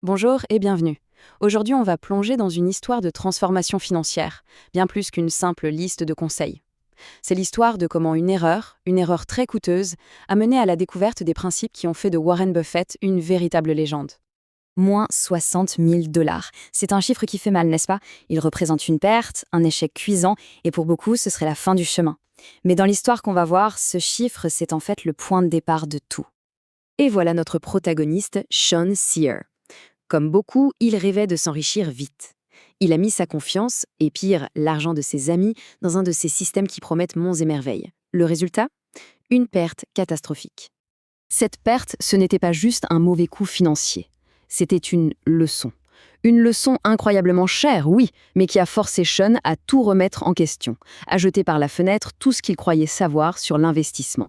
Bonjour et bienvenue. Aujourd'hui, on va plonger dans une histoire de transformation financière, bien plus qu'une simple liste de conseils. C'est l'histoire de comment une erreur très coûteuse, a mené à la découverte des principes qui ont fait de Warren Buffett une véritable légende. Moins 60 000 dollars. C'est un chiffre qui fait mal, n'est-ce pas? Il représente une perte, un échec cuisant, et pour beaucoup, ce serait la fin du chemin. Mais dans l'histoire qu'on va voir, ce chiffre, c'est en fait le point de départ de tout. Et voilà notre protagoniste, Sean Sear. Comme beaucoup, il rêvait de s'enrichir vite. Il a mis sa confiance, et pire, l'argent de ses amis, dans un de ces systèmes qui promettent monts et merveilles. Le résultat? Une perte catastrophique. Cette perte, ce n'était pas juste un mauvais coup financier. C'était une leçon. Une leçon incroyablement chère, oui, mais qui a forcé Sean à tout remettre en question, à jeter par la fenêtre tout ce qu'il croyait savoir sur l'investissement.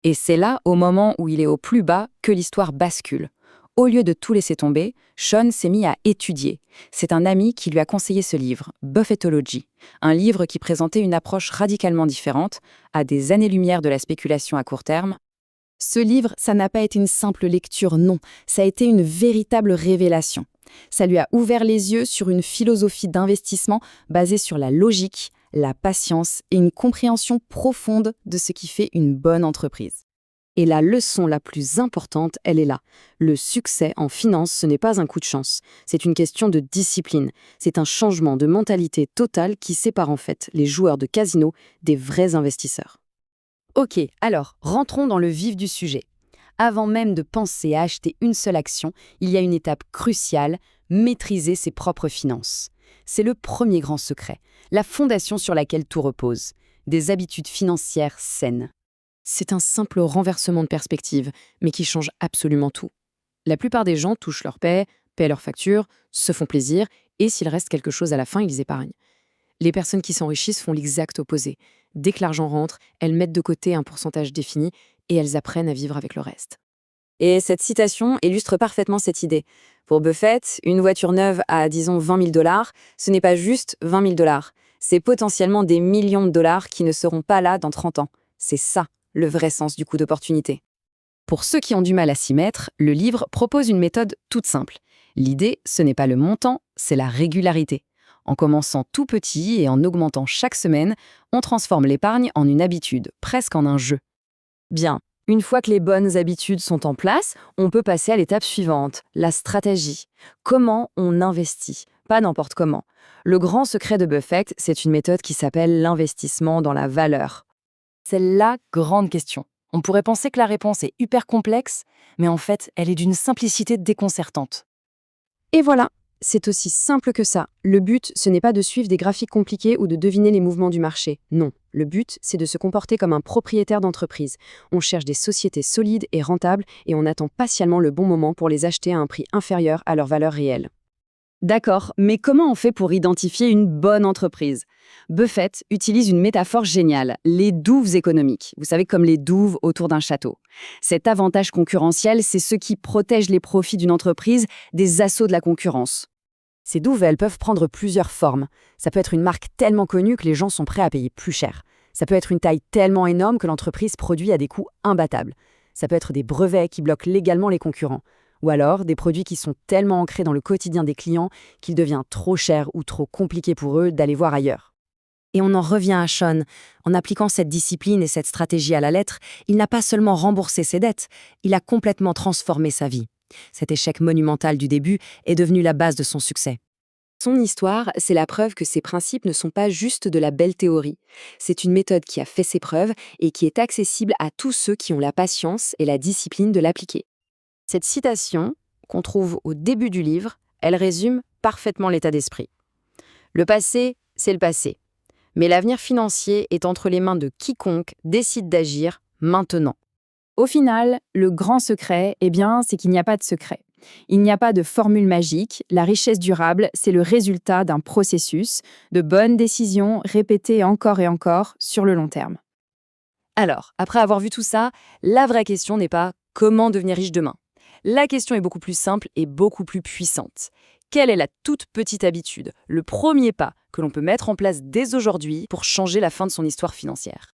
Et c'est là, au moment où il est au plus bas, que l'histoire bascule. Au lieu de tout laisser tomber, Sean s'est mis à étudier. C'est un ami qui lui a conseillé ce livre, Buffettology, un livre qui présentait une approche radicalement différente, à des années-lumière de la spéculation à court terme. Ce livre, ça n'a pas été une simple lecture, non, ça a été une véritable révélation. Ça lui a ouvert les yeux sur une philosophie d'investissement basée sur la logique, la patience et une compréhension profonde de ce qui fait une bonne entreprise. Et la leçon la plus importante, elle est là. Le succès en finance, ce n'est pas un coup de chance. C'est une question de discipline. C'est un changement de mentalité totale qui sépare en fait les joueurs de casino des vrais investisseurs. Ok, alors, rentrons dans le vif du sujet. Avant même de penser à acheter une seule action, il y a une étape cruciale, maîtriser ses propres finances. C'est le premier grand secret, la fondation sur laquelle tout repose. Des habitudes financières saines. C'est un simple renversement de perspective, mais qui change absolument tout. La plupart des gens touchent leur paient leurs factures, se font plaisir, et s'il reste quelque chose à la fin, ils épargnent. Les personnes qui s'enrichissent font l'exact opposé. Dès que l'argent rentre, elles mettent de côté un pourcentage défini et elles apprennent à vivre avec le reste. Et cette citation illustre parfaitement cette idée. Pour Buffett, une voiture neuve à, disons, 20 000 dollars, ce n'est pas juste 20 000 dollars. C'est potentiellement des millions de dollars qui ne seront pas là dans 30 ans. C'est ça, le vrai sens du coût d'opportunité. Pour ceux qui ont du mal à s'y mettre, le livre propose une méthode toute simple. L'idée, ce n'est pas le montant, c'est la régularité. En commençant tout petit et en augmentant chaque semaine, on transforme l'épargne en une habitude, presque en un jeu. Bien, une fois que les bonnes habitudes sont en place, on peut passer à l'étape suivante, la stratégie. Comment on investit? Pas n'importe comment. Le grand secret de Buffett, c'est une méthode qui s'appelle l'investissement dans la valeur. C'est la grande question. On pourrait penser que la réponse est hyper complexe, mais en fait, elle est d'une simplicité déconcertante. Et voilà, c'est aussi simple que ça. Le but, ce n'est pas de suivre des graphiques compliqués ou de deviner les mouvements du marché. Non, le but, c'est de se comporter comme un propriétaire d'entreprise. On cherche des sociétés solides et rentables et on attend patiemment le bon moment pour les acheter à un prix inférieur à leur valeur réelle. D'accord, mais comment on fait pour identifier une bonne entreprise? Buffett utilise une métaphore géniale, les douves économiques. Vous savez, comme les douves autour d'un château. Cet avantage concurrentiel, c'est ce qui protège les profits d'une entreprise des assauts de la concurrence. Ces douves, elles peuvent prendre plusieurs formes. Ça peut être une marque tellement connue que les gens sont prêts à payer plus cher. Ça peut être une taille tellement énorme que l'entreprise produit à des coûts imbattables. Ça peut être des brevets qui bloquent légalement les concurrents. Ou alors des produits qui sont tellement ancrés dans le quotidien des clients qu'il devient trop cher ou trop compliqué pour eux d'aller voir ailleurs. Et on en revient à Sean. En appliquant cette discipline et cette stratégie à la lettre, il n'a pas seulement remboursé ses dettes, il a complètement transformé sa vie. Cet échec monumental du début est devenu la base de son succès. Son histoire, c'est la preuve que ces principes ne sont pas juste de la belle théorie. C'est une méthode qui a fait ses preuves et qui est accessible à tous ceux qui ont la patience et la discipline de l'appliquer. Cette citation, qu'on trouve au début du livre, elle résume parfaitement l'état d'esprit. Le passé, c'est le passé. Mais l'avenir financier est entre les mains de quiconque décide d'agir maintenant. Au final, le grand secret, c'est qu'il n'y a pas de secret. Il n'y a pas de formule magique. La richesse durable, c'est le résultat d'un processus, de bonnes décisions répétées encore et encore sur le long terme. Alors, après avoir vu tout ça, la vraie question n'est pas comment devenir riche demain. La question est beaucoup plus simple et beaucoup plus puissante. Quelle est la toute petite habitude, le premier pas que l'on peut mettre en place dès aujourd'hui pour changer la fin de son histoire financière?